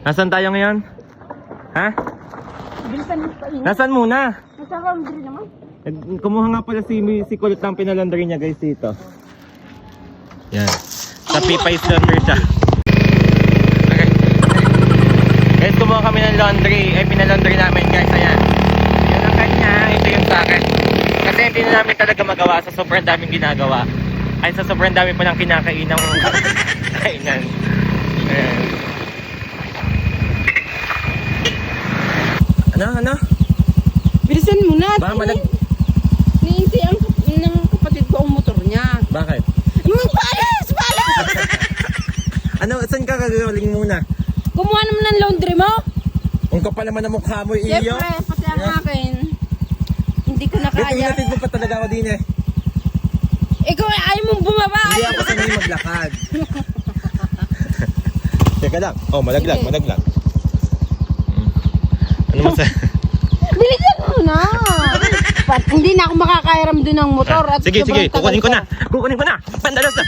Nasaan tayo ngayon? Ha? Bilisan mo pa yun. Nasaan muna? Nasa laundry naman. Kumuha nga pala si Kulot ng pinalaundry niya guys dito. Yan. Sa Pipay's Laundry siya. Okay. Guys, kumuha kami ng laundry. Ay, pinalaundry namin guys. Ayan. Yan ang kanya. Ito yung sa akin. Kasi hindi na namin talaga magawa sa sobrang daming ginagawa. Ay, sa sobrang dami pa lang kinakainang kainan. Ayan. Ano? Bilisan mo na. Baka malag... Niinti ang ng kapatid ko ang motor niya. Bakit? Palas! Ano? Saan ka gagaling muna? Kumuha naman ng laundry mo. Ang kapal naman ang mukha mo, iyo. Siyempre, pati ang akin. Hindi ko na Dito kaya. hinatid mo pa talaga ako din eh. Ikaw ay ayaw mong bumaba. Hindi ako sanay maglakad. Teka lang. Oh, malaglag. Ano mo sa... Bilisan mo na. Hindi na ako makakairam doon ng motor. At Sige. sobrang tagal Kukunin ko pa. na. Pandalas na.